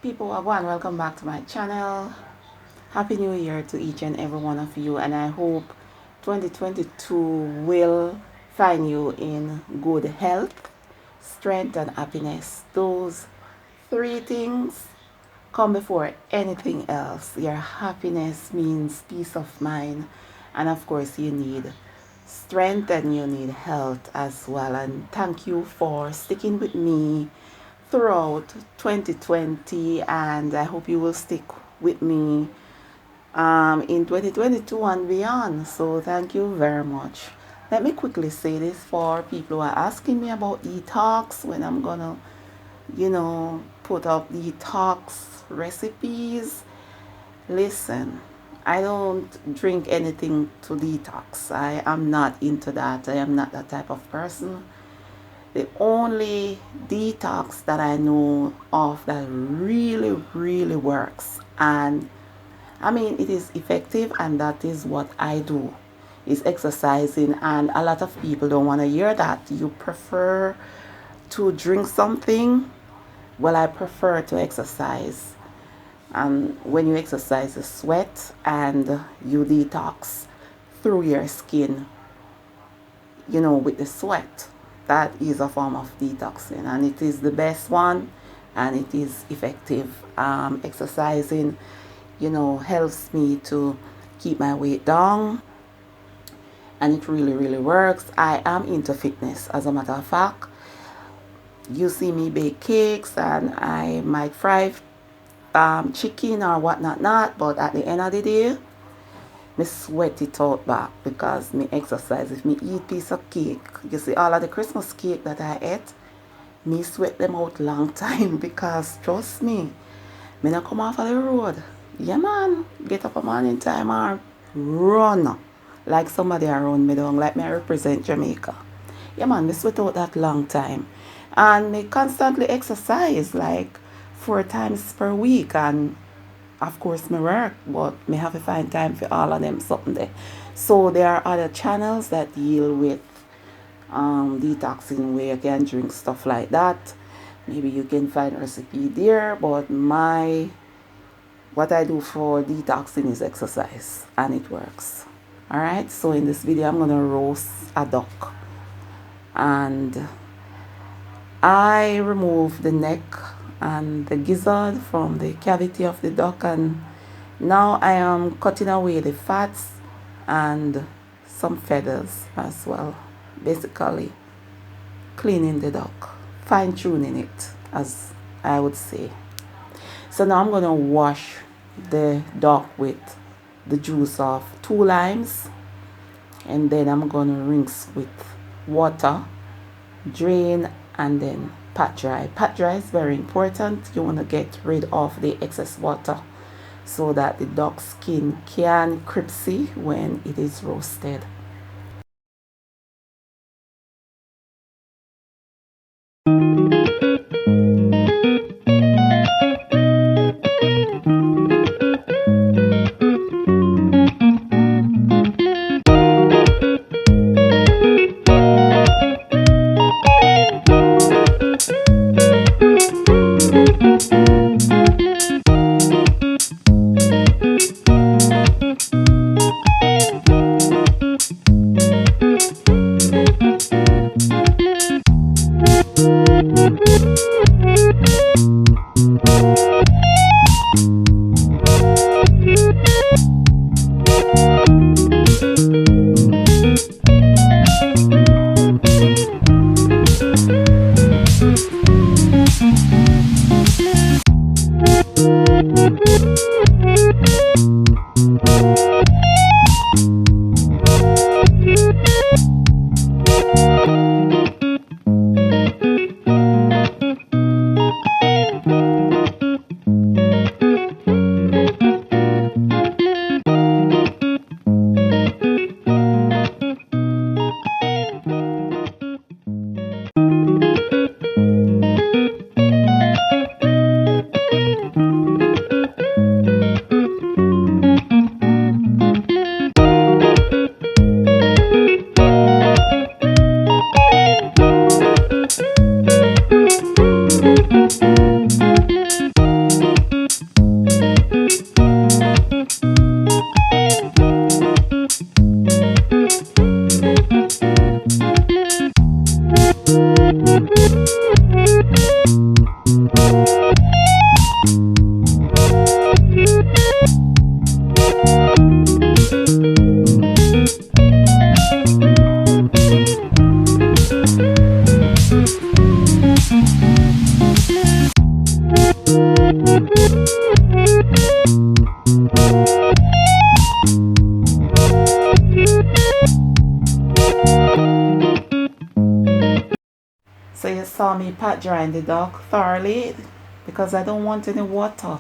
People, welcome back to my channel. Happy New Year to each and every one of you, and I hope 2022 will find you in good health, strength, and happiness. Those three things come before anything else. Your happiness means peace of mind, and of course, you need strength and you need health as well. And thank you for sticking with me throughout 2020, and I hope you will stick with me in 2022 and beyond. So thank you very much. Let me quickly say this for people who are asking me about detox, when I'm gonna put up detox recipes. Listen, I don't drink anything to detox. I am not into that. I am not that type of person. The only detox that I know of that really, really works, and I mean, it is effective, and that is what I do, is exercising. And a lot of people don't want to hear that. You prefer to drink something? Well, I prefer to exercise. And when you exercise, you sweat and you detox through your skin, with the sweat. That is a form of detoxing, and it is the best one, and it is effective. Exercising, helps me to keep my weight down, and it really, really works. I am into fitness, as a matter of fact. You see me bake cakes, and I might fry chicken or whatnot, but at the end of the day, me sweat it out back because me exercise. If me eat piece of cake, you see all of the Christmas cake that I ate, me sweat them out long time because trust me, me not come off of the road. Yeah man, get up a morning time or run like somebody around me down, like me I represent Jamaica. Yeah man, me sweat out that long time. And me constantly exercise like 4 times per week, and of course me work, but me have to find time for all of them something there. So there are other channels that deal with detoxing, where you can drink stuff like that. Maybe you can find a recipe there, but what I do for detoxing is exercise, and it works. Alright, so in this video I'm gonna roast a duck, and I remove the neck and the gizzard from the cavity of the duck, and now I am cutting away the fats and some feathers as well, basically cleaning the duck, fine tuning it, as I would say. So now I'm gonna wash the duck with the juice of 2 limes, and then I'm gonna rinse with water, drain, and then pat dry. Pat dry is very important. You want to get rid of the excess water so that the duck skin can crispy when it is roasted. So you saw me pat drying the duck thoroughly because I don't want any water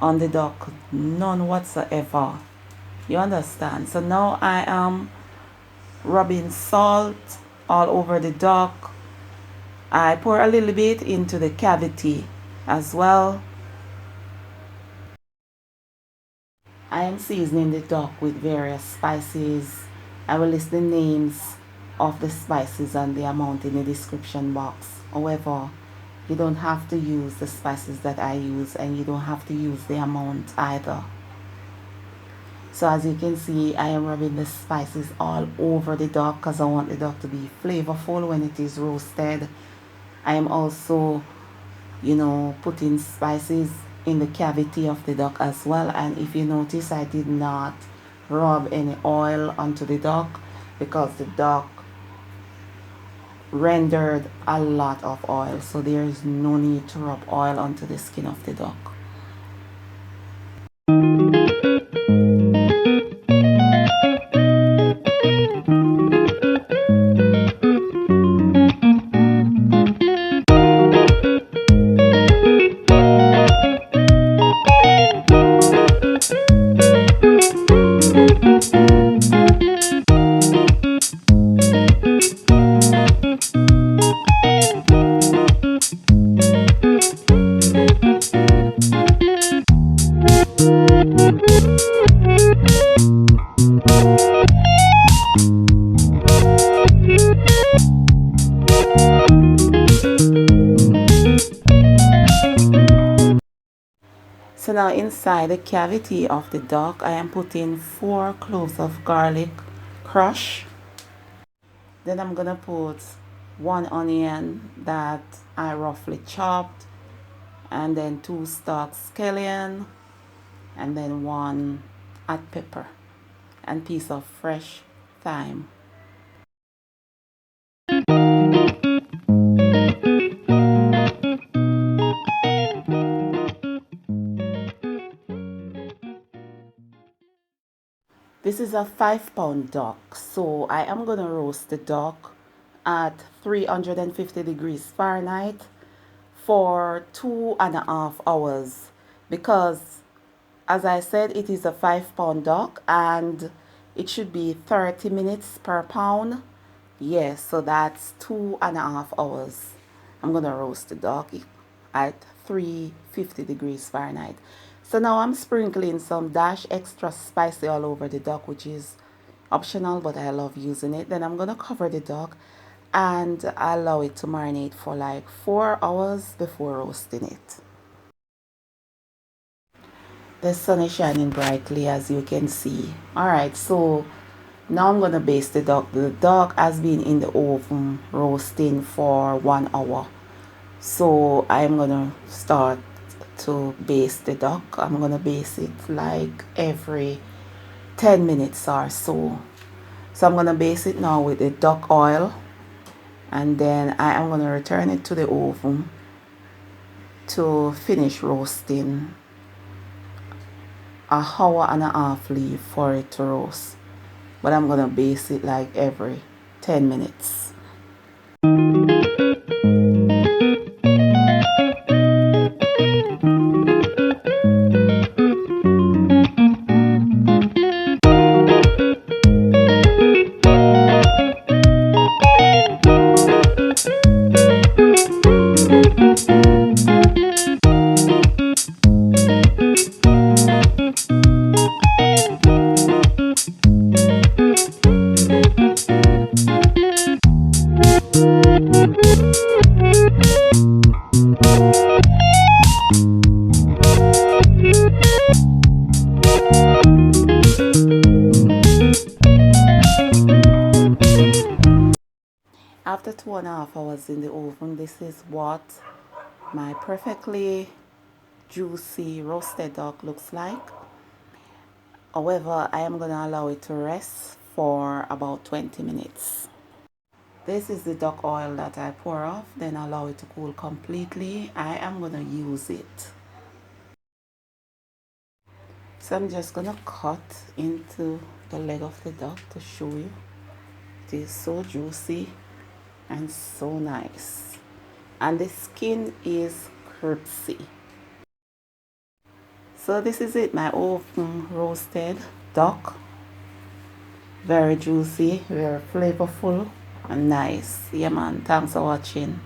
on the duck, none whatsoever. You understand? So now I am rubbing salt all over the duck. I pour a little bit into the cavity as well. I am seasoning the duck with various spices. I will list the names of the spices and the amount in the description box. However, you don't have to use the spices that I use, and you don't have to use the amount either. So as you can see, I am rubbing the spices all over the duck because I want the duck to be flavorful when it is roasted. I am also, putting spices in the cavity of the duck as well. And if you notice, I did not rub any oil onto the duck because the duck rendered a lot of oil, so there is no need to rub oil onto the skin of the duck. So now inside the cavity of the duck, I am putting 4 cloves of garlic crush. Then I'm gonna put 1 onion that I roughly chopped, and then 2 stalks scallion, and then 1 hot pepper and piece of fresh thyme. This is a 5-pound duck, so I am going to roast the duck at 350 degrees Fahrenheit for 2.5 hours because, as I said, it is a 5-pound duck and it should be 30 minutes per pound. Yes, so that's 2.5 hours. I'm going to roast the duck at 350 degrees Fahrenheit. So now I'm sprinkling some dash extra spicy all over the duck, which is optional, but I love using it. Then I'm going to cover the duck and allow it to marinate for like 4 hours before roasting it. The sun is shining brightly, as you can see. Alright, so now I'm going to baste the duck. The duck has been in the oven roasting for 1 hour. So I'm going to start to baste the duck. I'm going to baste it like every 10 minutes or so. So I'm going to baste it now with the duck oil. And then I am going to return it to the oven to finish roasting. 1.5 hours leave for it to roast. But I'm going to baste it like every 10 minutes. After 2.5 hours in the oven, this is what my perfectly juicy roasted duck looks like. However, I am going to allow it to rest for about 20 minutes. This is the duck oil that I pour off, then allow it to cool completely. I am going to use it. So I'm just going to cut into the leg of the duck to show you. It is so juicy and so nice. And the skin is crispy. So this is it, my oven roasted duck. Very juicy, very flavorful and nice. Yeah man, thanks for watching.